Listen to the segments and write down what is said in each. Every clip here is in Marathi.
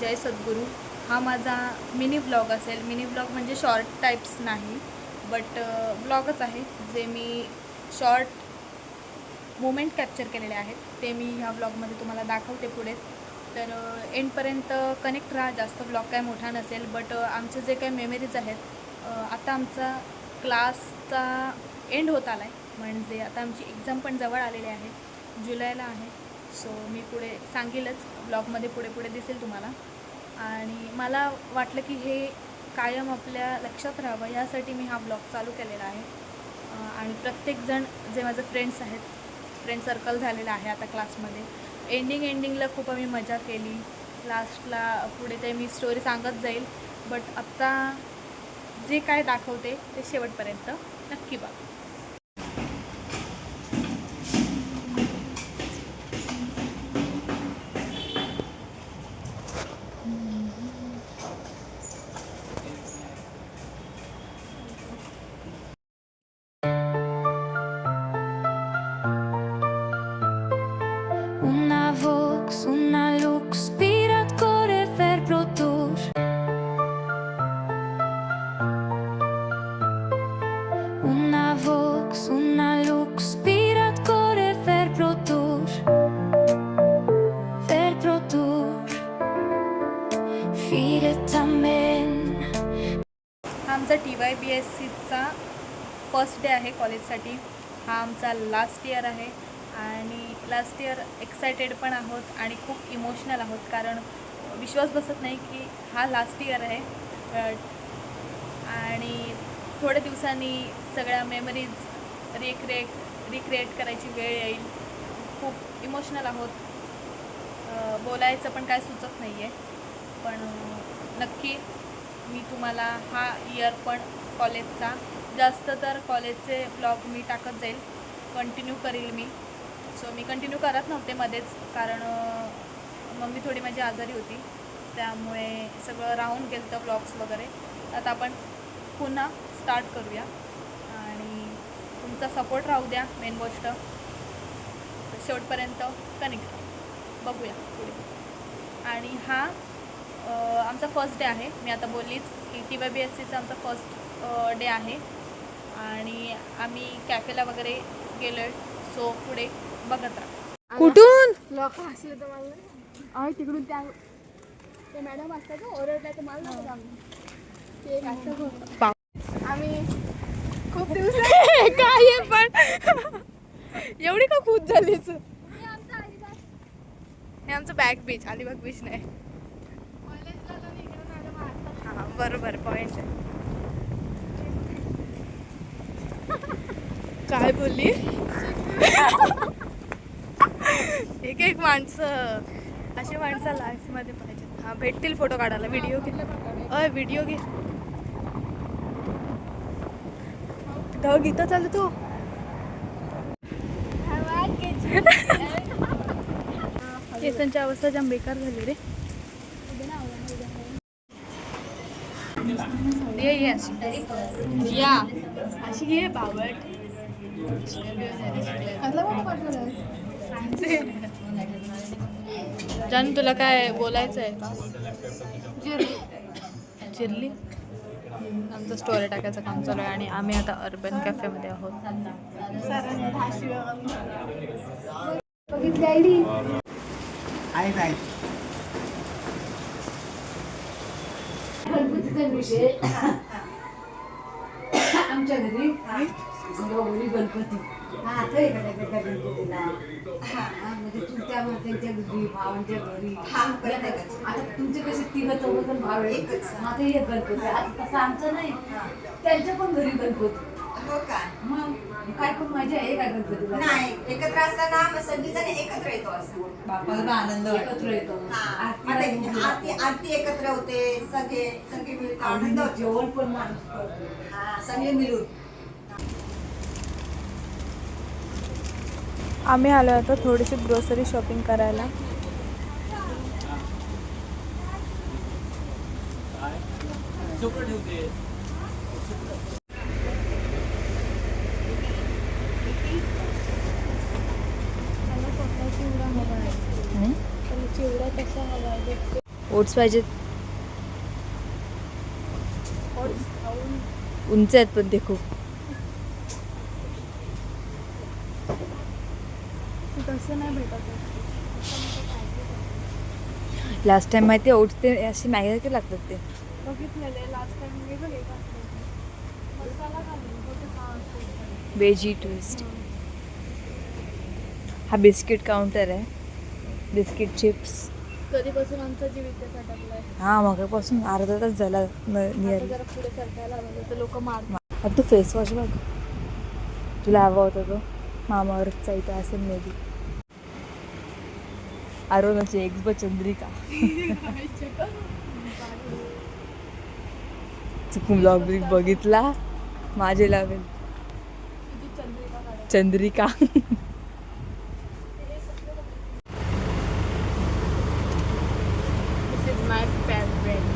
जय सद्गुरू. हा माझा मिनी ब्लॉग असेल. मिनी ब्लॉग म्हणजे शॉर्ट टाईप्स नाही, बट ब्लॉगच आहे जे मी शॉर्ट मोमेंट कॅप्चर केलेले आहेत ते मी ह्या ब्लॉगमध्ये तुम्हाला दाखवते पुढे. तर एंडपर्यंत कनेक्ट राहा. जास्त ब्लॉग काय मोठा नसेल, बट आमचे जे काही मेमरीज आहेत, आता आमचा क्लासचा एंड होत आला आहे, म्हणजे आता आमची एक्झाम पण जवळ आलेली आहे, जुलैला आहे. सो मी पुढे सांगेलच ब्लॉगमध्ये, पुढे पुढे दिसेल तुम्हाला. आणि मला वाटलं की हे कायम आपल्या लक्षात राहावं यासाठी मी हा ब्लॉग चालू केलेला आहे. आणि प्रत्येकजण जे माझे फ्रेंड्स आहेत, फ्रेंड सर्कल झालेलं आहे आता क्लासमध्ये. एंडिंगला खूप आम्ही मजा केली. लास्टला पुढे ते मी स्टोरी सांगत जाईल, बट आत्ता जे काय दाखवते ते शेवटपर्यंत नक्की बघा. Una vox, una lux, spirat core ver protur. Una vox, una lux, spirat core ver protur. Ver protur. Firet amen. हा आमचा TYBSCचा फर्स्ट डे आहे कॉलेजसाठी. हा आमचा लास्ट इयर आहे आणि लास्ट इयर एक्सायटेड पण आहोत आणि खूप इमोशनल आहोत, कारण विश्वास बसत नाही की हा लास्ट इयर आहे. आणि थोड्या दिवसांनी सगळ्या मेमरीज रिक्रिएट करायची वेळ येईल. खूप इमोशनल आहोत. बोलायचं पण काय सुचत नाही आहे, पण नक्की मी तुम्हाला हा इयर पण कॉलेजचा, जास्त तर कॉलेजचे ब्लॉग मी टाकत जाईल, कंटिन्यू करील मी. सो मी कंटिन्यू करत नव्हते मध्येच, कारण मम्मी थोडी माझी आजारी होती, त्यामुळे सगळं राहून गेलं तर ब्लॉग्स वगैरे. आता आपण पुन्हा स्टार्ट करूया आणि तुमचा सपोर्ट राहू द्या. मेन गोष्ट शेवटपर्यंत कनेक्ट बघूया पुढे. आणि हा आमचा फर्स्ट डे आहे. मी आता बोललीच की TYBSCचा आमचा फर्स्ट डे आहे आणि आम्ही कॅफेला वगैरे गेलो आहे. सो पुढे बघत राहा. कुठून लोक हसले तर मला तिकडून त्या ते मॅडम असतात ओरडल्या तर मला नव्हतं आम्ही ते एक असतं. आम्ही खूप दिवस काय पण एवढी का खूप झालीच. हे आमचं बॅक बीच, अलिबाग बीच नाही. हां बरोबर, पॉईंट आहे. काय बोलली? एक माणसं, अशी माणसं लाईफमध्ये पाहिजे. हां भेटतील फोटो काढायला. व्हिडिओ घे, व्हिडिओ घे. ढग इथं चालू तो. केसांची अवस्था जाम बेकार झाली रे. ये या अशी घे बावट. जान तुला काय बोलायचं आहे का? चिरली. आमचं स्टोरी टाकायचं काम चालू आहे आणि आम्ही आता अर्बन कॅफेमध्ये आहोत. बघितली आयडी गणपतीचा विषय आमच्या घरी गौरी गणपती आता एखाद्या गणपतीला म्हणजे तुमच्या त्यांच्या घरी भावांच्या घरी आता तुमचे कसे तिघं चौघं भाव एकच आता एक गणपती. आता तसं आमचं नाही, त्यांच्या पण घरी गणपती. हो का? मग काय पण मजा आहे का गणपतीला? नाही, एकत्र असताना मग सगळीजण एकत्र येतो असं बापाला आनंद एकत्र येतो. आरती एकत्र होते, सगळे मिळून आनंद होतो. जेवण पण माणूस करतो. हा, सगळे मिळून. आम्ही आलो आता थोडीशी ग्रोसरी शॉपिंग करायला. चिवडा कसा हवा आहे? ओट्स पाहिजेत. ओट्स खाऊन उंच आहेत पण ते खूप. तसं नाही भेटत. लास्ट टाइम माहिती आहे ओट्स ते अशी मॅगी लागतात ते. बघितलेले लास्ट टाइम मी पण एक मसाला घालून वेजी ट्विस्ट. हा बिस्किट काउंटर आहे. Biscuit chips. कधीपासून आमचा जीव इथे अटकलाय. हा मगापासून अर्धा तास झाला आता नियर. जरा पुढे सरकायला लागलं तर लोक मारतात. तू फेस वॉश बघ. तुला हवा होता तो मामाअर्थचा इथे असेल मे बी. अरुणाची एक्स चंद्रिका. चुकून ब्लॉग बिग बघितला माझे लावेल. Chandrika. This is my favorite.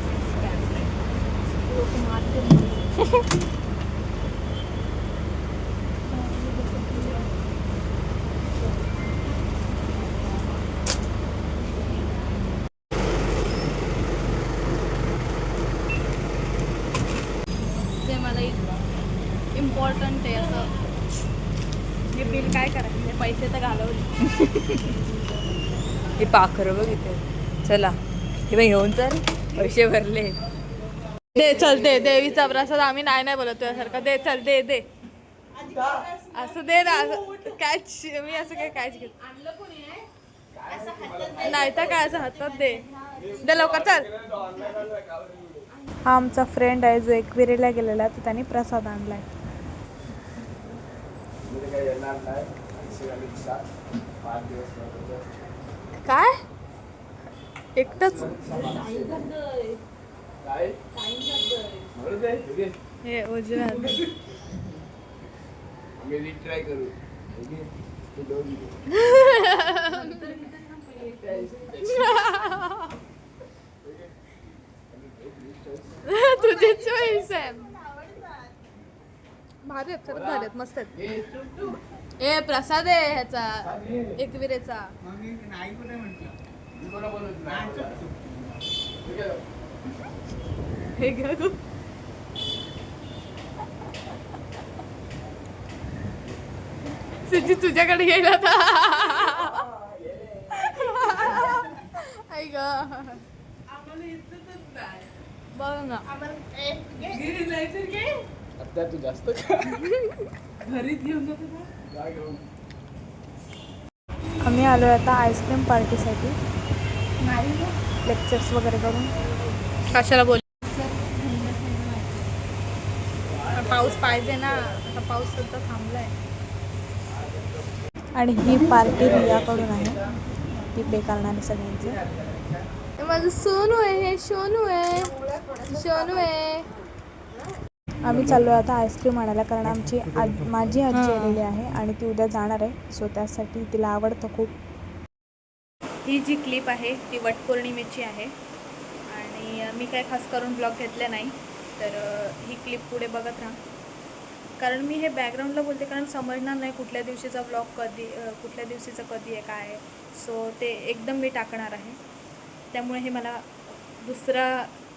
लोक मारतात. ते मला इम्पॉर्टंट आहे असं. हे बिल काय करायचं हे पैसे तर घालवले. हे पाखरं बघ इथे. चला हे बाई घेऊन चल. पैसे भरले. दे चल दे. देवीचा प्रसाद आम्ही नाही बोलत तुझ्यासारखं. दे चल दे दे. असं दे ना. कॅच मी असं काय कॅच घेत नाही तर काय असं हातात दे. दे लवकर चल. हा आमचा फ्रेंड आहे जो एकविरेला गेलेला तर त्याने प्रसाद आणलाय. काय एकटच हे उजव्या ट्राय करू. तुझे चॉईस आहे. भारी आहेत खरंच भारी आहेत मस्त आहेत. ए प्रसाद आहे ह्याचा एकविरेचा. हे घ्या तू. तुझी तुझ्याकडे गेला होता. ऐक बघ ना. आता तू जास्त घरीच घेऊन जातो. आम्ही आलो आता आईस्क्रीम पार्टीसाठी. लेक्चर्स वगैरे करून कशाला बोल. पाऊस पाहिजे ना. आता पाऊस सुद्धा थांबलाय. आणि ही पार्टी रियाकडून आहे. ती पे करणारे सगळ्यांचे. माझं सोनू आहे. हे सोनू आहे. सोनू आहे. आम्ही चाललो आता आईस्क्रीम आणायला कारण माझी आजी आलेली आहे आणि ती उद्या जाणार आहे. सो त्यासाठी तिला आवडतं खूप. ही जी क्लिप आहे ती वटपौर्णिमेची आहे आणि मी काय खास करून ब्लॉग घेतले नाही. तर ही क्लिप पुढे बघत राहा. कारण मी हे बॅकग्राऊंडला बोलते कारण समजणार नाही कुठल्या दिवशीचा ब्लॉग कुठल्या दिवशीचं कधी आहे काय आहे. सो ते एकदम मी टाकणार आहे. त्यामुळे हे मला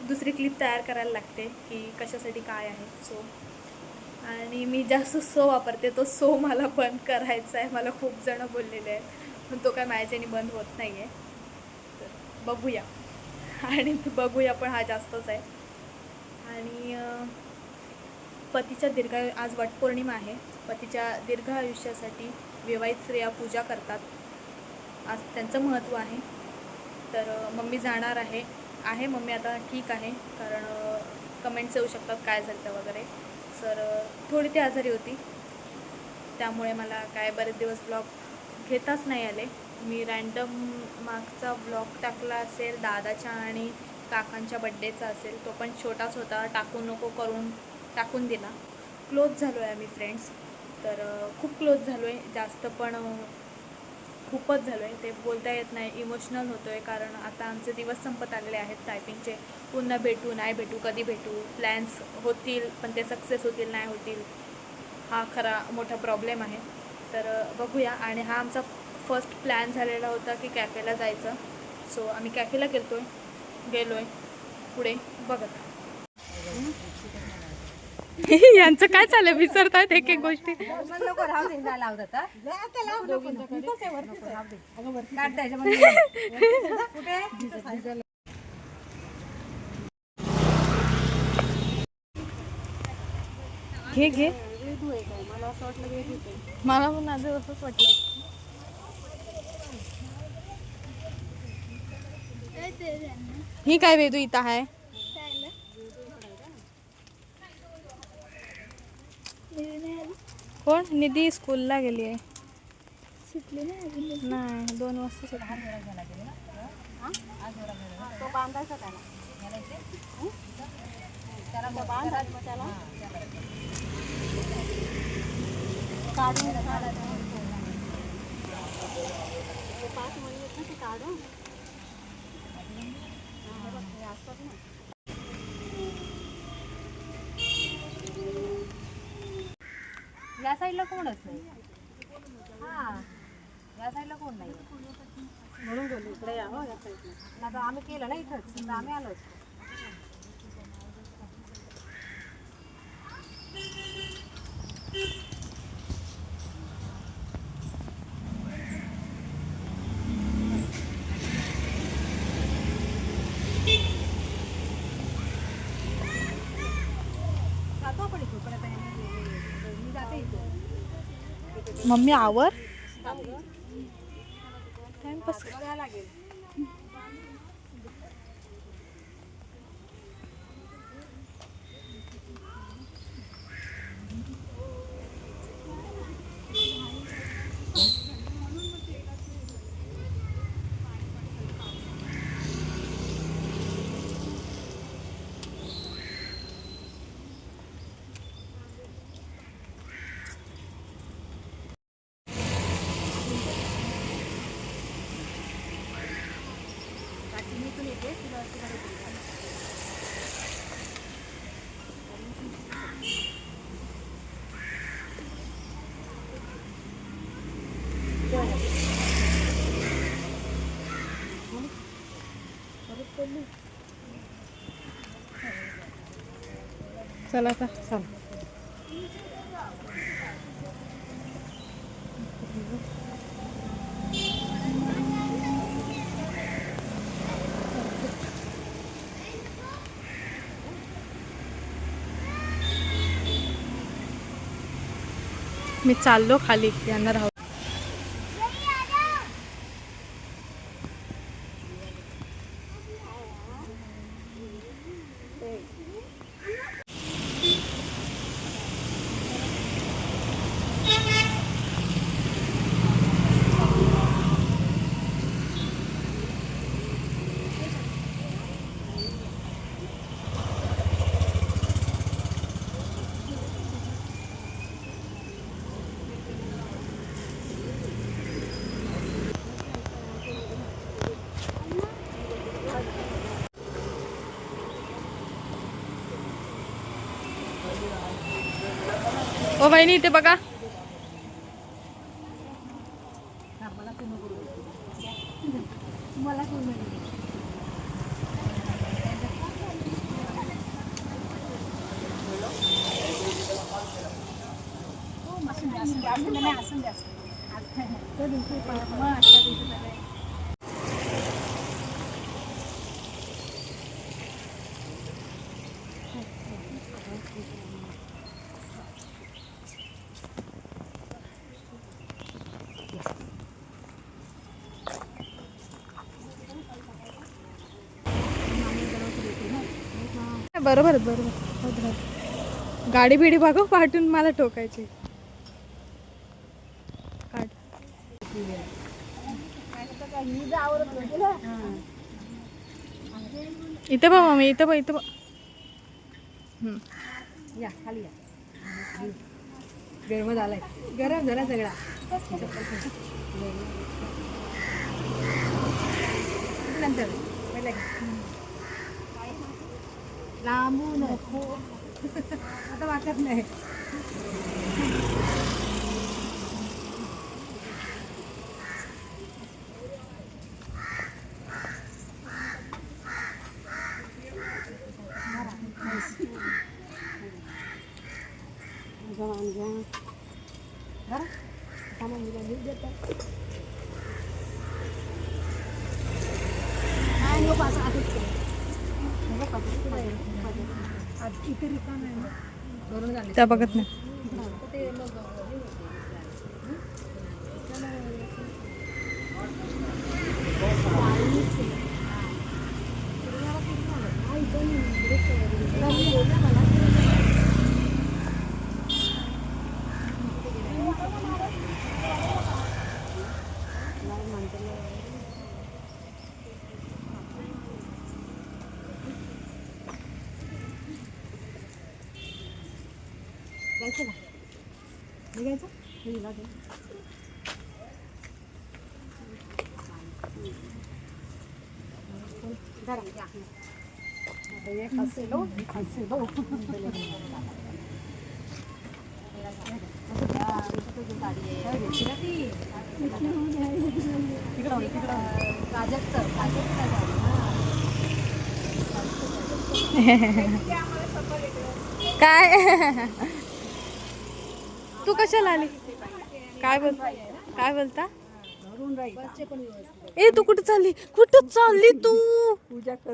दुसरी क्लिप तयार करायला लागते की कशासाठी काय आहे. सो आणि मी जास्त सो वापरते. तो सो मला बंद करायचा आहे. मला खूप जणं बोललेले आहेत पण तो काय माझ्याच्याने बंद होत नाही आहे. तर बघूया. आणि बघूया पण हा जास्तच आहे. आणि पतीच्या दीर्घायु आज वटपौर्णिमा आहे. पतीच्या दीर्घ आयुष्यासाठी विवाहित स्त्रिया पूजा करतात. आज त्यांचं महत्त्व आहे. तर मम्मी जाणार आहे मम्मी आता ठीक आहे. कारण कमेंट्स येऊ शकतात काय झालं वगैरे. सर थोडी ती आजारी होती त्यामुळे मला काय बरेच दिवस ब्लॉग घेताच नाही आले. मी रँडम मागचा ब्लॉग टाकला असेल दादाच्या आणि काकांच्या बड्डेचा असेल. तो पण छोटाच होता. टाकू नको करून टाकून दिला. क्लोज झालो आहे आम्ही फ्रेंड्स. तर खूप क्लोज झालो आहे. जास्त पण खूपच झालो आहे. ते बोलता येत नाही. इमोशनल होतो आहे कारण आता आमचे दिवस संपत आलेले आहेत टायपिंगचे. पुन्हा भेटू नाही भेटू कधी भेटू. प्लॅन्स होतील पण ते सक्सेस होतील नाही होतील हा खरा मोठा प्रॉब्लेम आहे. तर बघूया. आणि हा आमचा फर्स्ट प्लॅन झालेला होता की कॅफेला जायचं. सो आम्ही कॅफेला गेलो आहे. गेलोय पुढे बघत. यांचं काय चाललंय, विसरतायत एक एक गोष्टी. घे घे, मला पण आधी असंच वाटलं. ही काय वेदू इथं आहे? कोण? निधी स्कूलला गेली आहे. नाही, 2 वाजता सुटली. या साईडला कोणच नाही. हा, या साईडला कोण नाही म्हणून बोलू इकडे या. हो, या साईडला आता आम्ही केलं ना इथंच, तर आम्ही आलोच. जातो आपण इथून परत मी जाते इथून. मम्मी आवर. टाइमपास बघायला लागेल. चला आता. मी चाललो खाली, यांना राहू. ओ वहिनी इथे बघा. बरोबर बरोबर. गाडी बिडी बघा पाठून मला ठोकायची. काढ. इथे बघ मम्मी, इथे बघ, इथे बघ. या खाली या. गरम झालाय, गरम झाला सगळा. नंतर लांबू नको आता वाटत नाही. जरा थांबा, मी नीट देतो. नाही नको असं आधीच केलं. नको पाठवू, इथे रिकाम आहे ना. वरून झाले. त्या बघत नाही. जायचं का? निघायचं? निघा ते. जरा या. आता एक हसेलो. काय तू कशाला आली? काय बोलता? ए तू कुठं चालली तू? पूजा कर.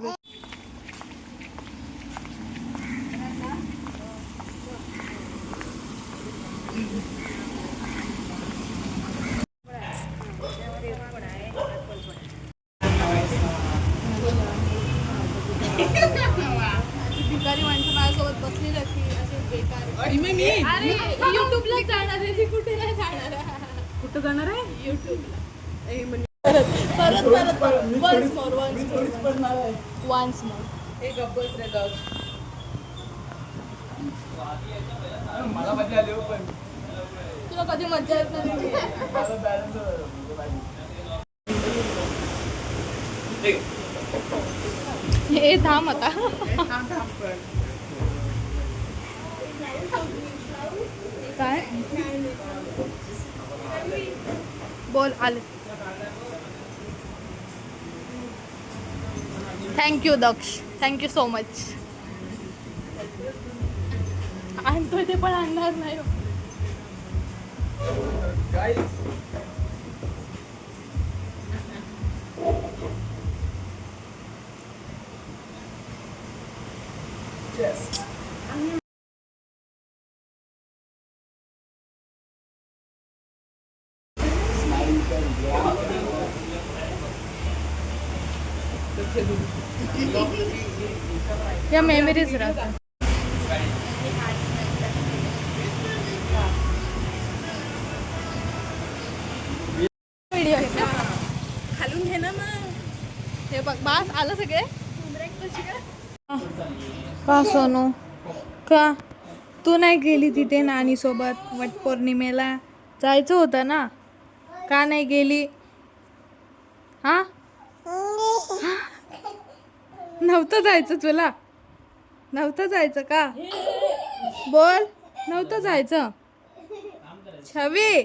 भिकारी माणसं माझ्यासोबत बसली जाते असे बेकार. अरे युट्यूबला जाणार आहे ती, कुठे नाही जाणार आहे. कुठं जाणार आहे? युट्यूबला. परत once more. मला मजा आली हो पण तुला कधी मज्जा येत नाही? मला balance हे थांब आता. काय बोल आले. थँक्यू दक्ष, थँक्यू सो मच. आणतोय ते पण आणणार नाही. Guys. Yes. या मेमरीज राहतात. व्हिडिओ खालून घे ना मग. हे बघ बास आलं सगळे. का सोनू? का तू नाही गेली तिथे नानी सोबत वट पौर्णिमेला? जायचं होतं ना, का नाही गेली? हा नव्हतं जायचं तुला? नव्हतं जायचं का? बोल, नव्हतं जायचं. छवी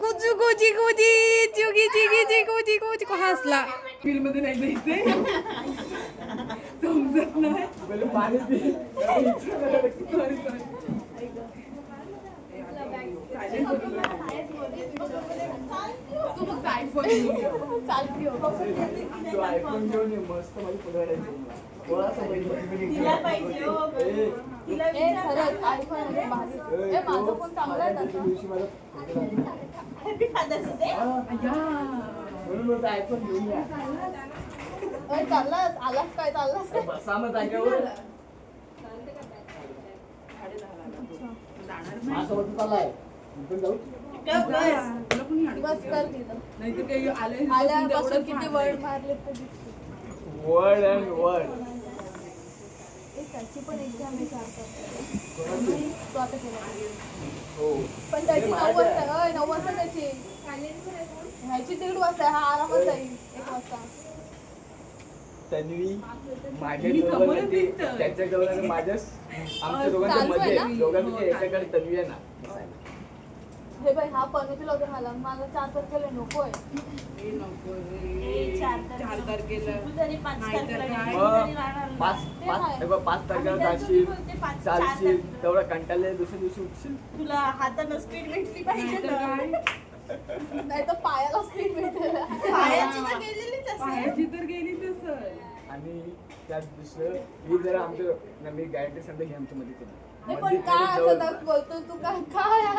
कुजू कुजी कुजी चुगी चिगी चिगुजी कुजी को हसला. Film मध्ये नाही जायचंय. समजत नाही. पहिले पाणी पी. तू फक्त आयफोन चालती हो. तू आयफोन घेऊन ये मस्त माझी पुढाऱ्याची. तिला पाहिजे हो. ए खरंच आयफोन आहे भारी. ए माझा फोन चांगला आहे तसा. Happy father's day. म्हणून आयफोन घेऊन या. ए चाललास आलास काय चाललास? बसा मग जागेवर. माझ्यासोबत चाललाय. आपण जाऊ. बस कर तिथं. आल्यापासून किती वर्ड मारले तरी. Word and word. त्याची पण एक्झाम आहे 4 तो आता केला. हो. पण त्याची 9 वाजता 9 वाजता त्याची ह्याची 1:30 वाजता. हा आरामात जाईल 1 वाजता. तन्वी माझ्या जवळ त्याच्या जवळ माझ्या आमच्या दोघांच्या चालू आहे मध्ये ना? दोघांमध्ये याच्याकडे तन्वी आहे ना. हे बाई हा पनोती लवकर मला 4 तारखेला नकोय. मग 5 तारखेला जाशील चालशील तेवढा कंटाळले दुसऱ्या दिवशी उठशील. तुला हातानं स्पीड भेटली पाहिजे ना. नाही तर पायाला स्पीड भेटेल. पायाची तर गेलेलीच असेल. आणि त्यात दुसरं मी जरा आमचं मी गॅरंटी सांगतो हे आमच्या मध्ये केलं. नाही पण काय असं तर बोलतो तू काय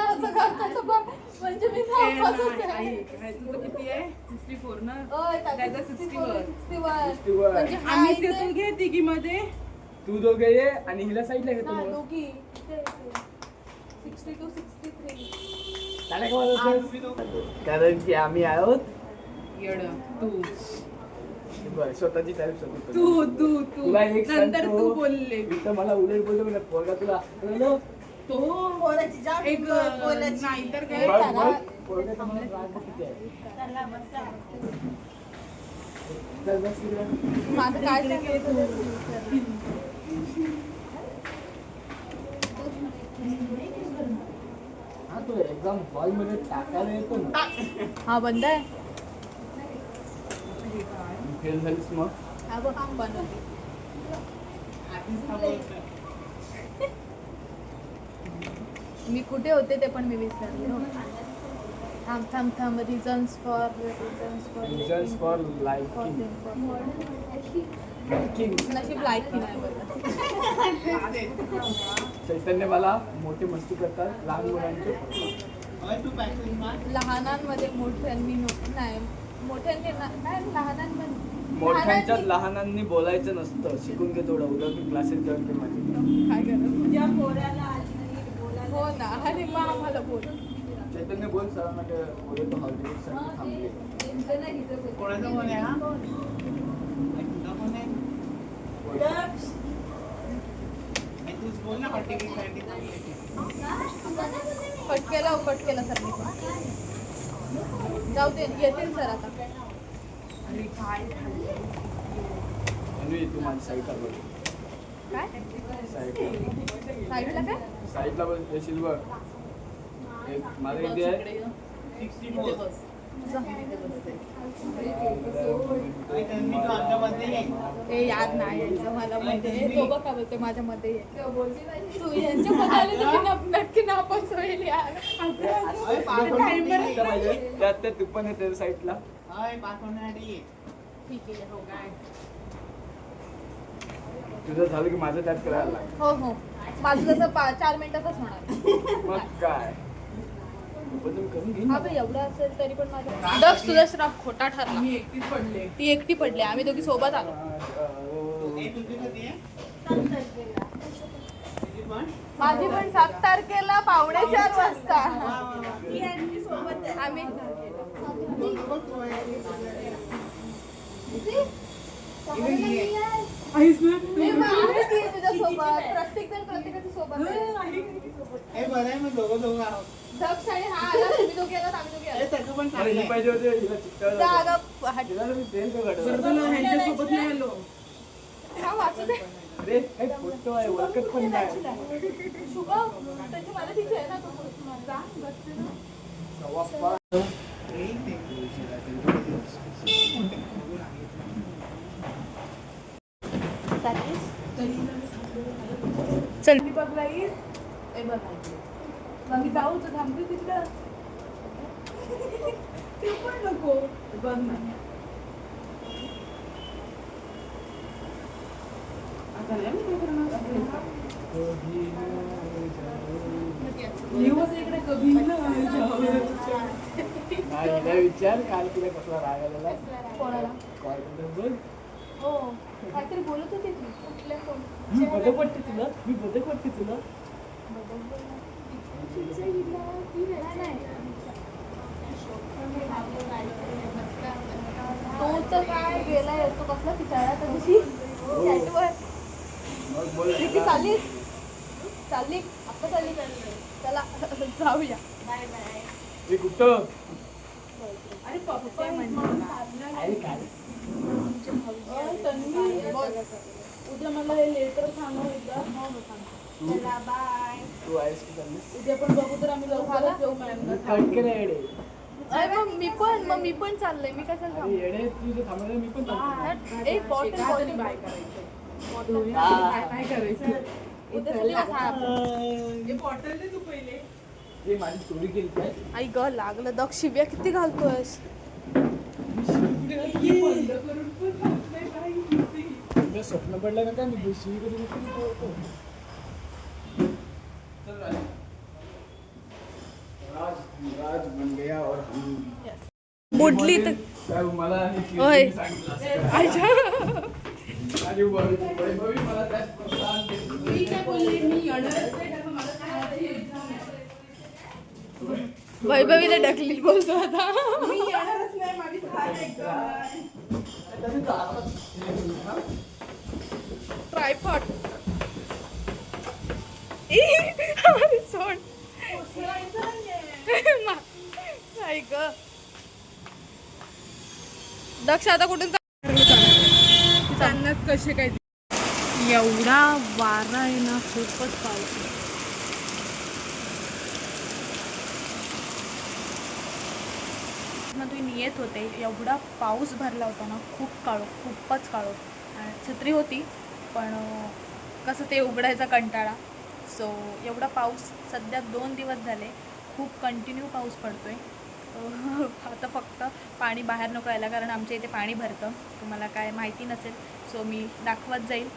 असं करतो बा म्हणजे मी नापासच आहे. किती आहे 64 ना ओय, त्याचा 61. 61. म्हणजे हा आम्ही इथे- ते तू घे तिघीमध्ये. तू दोघे ये आणि हिला साईडला घेतो हा, मग. दोघी. इथे 62, 63. त्याला काय बोलायचं? कारण की आम्ही आहोत येडं तू बरं, स्वतःची तारीफ स्वतः तू करतो. तू तू तुला एक नंतर सांगतो, तू बोलले इथं मला उलट बोलतो म्हणजे पोरगा तुला हॅलो, तो पोराची जाम एक बोलायची. नाही तर काय बघ, बघ, पोरगाचा मला राग किती आहे. चल बस इकडे. माझं काय सांगायचं ते विसरले. हा तो एक्झाम हॉल मध्ये टाकायला येतो ना. हा बंद आहे. फेल झालीस मग हा बघ बनवते. मी कुठे होते ते पण मी विसरले. हो. थांब reasons for reasons for liking नशीब लाईक नाही बरं. चैतन्य मला मोठे मस्ती करतात लहान मुलांचे. लहानांमध्ये मोठ्यांनी नाही मोठ्यांनी नाही लहानांमध्ये मोठ्यांच्यात लहानांनी बोलायचं नसतं. शिकून घे थोडं. उद्या तू क्लासेस जॉईन कर माझे. काय करत तुझ्या पोराला आधी बोलायला हो ना आणि मग आम्हाला बोल. चैतन्य बोल सरांना की उद्या तू हॉलिडेजसाठी थांबले. दक्ष, कट केला सर मी पण. जाऊ दे येतील सर आता. आणि तू माझी साईडला बघ. काय साईडला साईडला काय साईडला बघ. येशील बघ. एक माझं किती आहे? ते याद नाही यायचं मला मध्ये. तो बघ का बोलते माझ्या मध्ये ये. तू यांच्या मध्ये आली तर मी नक्की नापास होईल यार. त्यात तू पण आहे त्या साईडला. ठीक आहे हो काय. तुझं झालं की माझं त्यात करायला लाग. हो हो माझं जसं 4 मिनिटातच होणार. मग काय पण तुम्ही करून घे हा ना. बाई एवढं असेल तरी पण माझं दक्ष तुझा श्राप खोटा ठरला. मी एकटीच पडले. ती एकटी पडली आम्ही दोघी सोबत आलो. माझी पण 7 तारखेला 3:45 वाजता. आम्ही मी पण आहे की तुझ्यासोबत. प्रत्येकजण प्रत्येकाच्या सोबत आहे. दक्ष आणि हा आला तुम्ही दोघी आलात आम्ही दोघी आलो. अरे ही पाहिजे होते हिला चित्ताला जा लावलं. अगं हट. हिला तुम्ही ट्रेन का बरं काढलं? तुला ह्यांच्यासोबत नाही आलो. हा वाचू दे. अरे काही फोटो आहे ओळखत पण नाही. शुभम त्याची मला तिथे आहे ना तो जा बसते ना. सव्वा पाच. चल मी बघला येईल ए बघायची मग मी जाऊ तर थांबते तिथलं. ते पण नको बघ ना. आता नाही मी काय करणार. दिवस इकडे कभी नाही हिला विचार काल तिला कसला राग आलेला. कोणाला कॉल करून बोल. हो काहीतरी बोलत होती ती कुठल्या कोण मी बदक वाटते तुला. मी बदक वाटते तुला. तो तर काय गेलाय तो कसला पिसाळा त्या दिवशी चॅटवर. मग बोल. प्रीती चाललीस चालली आता चालली चला जाऊया. मी कुठं अरे पप्पा आहे काय तन्वी उद्या मला हे लेटर सांगू एकदा. चला बाय. तू आहेस की चाललीस? उद्या पण बघू तर आम्ही लवकरच येऊ मॅमना कट केलं येडे. अरे मग मी पण चाललंय, मी कशाला अरे थांबू? येडे तुझे थांबले मी पण थांबतो. एक बॉटल एखादरी बाय करायचं हा. काय नाही करायचं आई हे बॉटल दे तू पहिले हे माझी चोरी केली काय? आई ग लागलं दक्ष, शिव्या किती घालतोयस? हे बंद करून पण राहत नाही बाई. तुला स्वप्न पडलं का काय मी दुसरी कधी होतो. चल राज राज बन गया और हम बुडली तर काय मला ओय. सांगितलं आणि वैभवी मला त्यात प्रोत्साहन केलं. मी काय बोलले मी येणारच नाही कारण मला काय एक्झाम आहे. वैभवीला ढकली बोलतो आता. मी येणारच नाही माझी खात एक्झाम तरी तर आरामात ट्रायपॉड सोड. नाही ग दक्ष आता कुठून चालण्यात कसे काय एवढा वारा आहे ना, खूपच पाऊस आहे. मधून येत होते, एवढा पाऊस भरला होता ना, खूपच काळो. आणि छत्री होती पण कसं ते उघडायचा कंटाळा. सो एवढा पाऊस सध्या 2 दिवस झाले, खूप कंटिन्यू पाऊस पडतोय. आता फक्त पाणी बाहेर नको यायला, कारण आमच्या इथे पाणी भरतं. तुम्हाला काय माहिती नसेल सो मी दाखवत जाईल.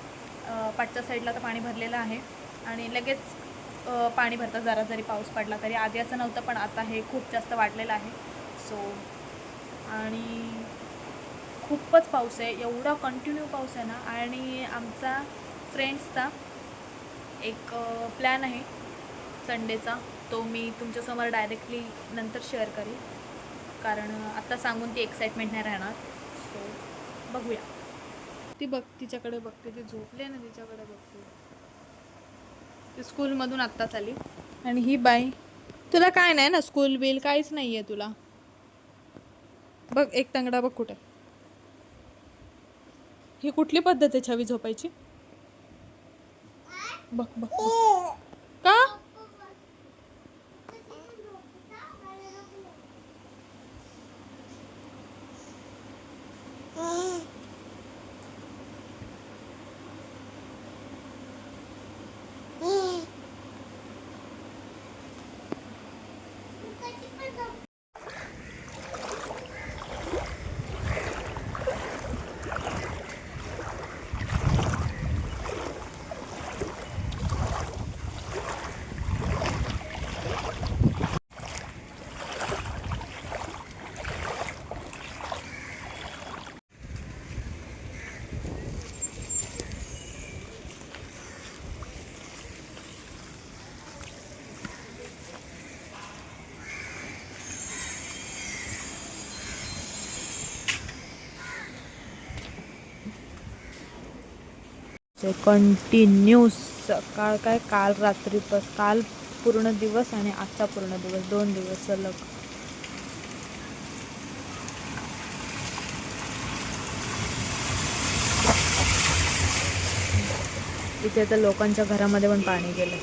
पाठच्या साईडला तर पाणी भरलेलं आहे आणि लगेच पाणी भरतं जरा जरी पाऊस पडला तरी. आधी असं नव्हतं पण आता हे खूप जास्त वाढलेलं आहे. सो आणि खूपच पाऊस आहे, एवढा कंटिन्यू पाऊस आहे ना. आणि आमचा फ्रेंड्सचा एक प्लॅन आहे संडेचा, तो मी तुमच्यासमोर डायरेक्टली नंतर शेअर करेन, कारण आत्ता सांगून ती एक्साइटमेंट नाही राहणार. सो बघूया. ती बघ तिच्याकडे बघते, ती झोपले ना तिच्याकडे बघते. ती स्कूलमधून आत्ताच आली. आणि ही बाई, तुला काय नाही ना स्कूल बिल काहीच नाही आहे तुला. बघ एक तंगडा बघ कुठे. ही कुठली पद्धत आहे छवी झोपायची? बघ बघ का कंटिन्यू सकाळ काय काल रात्रीपासून, काल पूर्ण दिवस आणि आजचा पूर्ण दिवस, 2 दिवस सलग. इथे तर लोकांच्या घरामध्ये पण पाणी गेलं.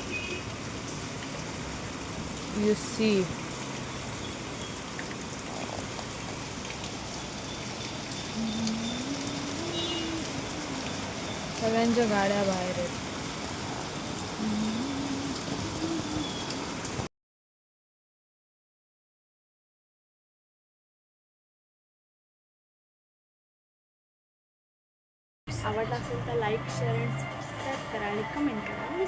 यू सी सगळ्यांच्या गाड्या बाहेर आहेत. आवडला असेल तर लाईक, शेअर आणि सबस्क्राईब करा आणि कमेंट करा.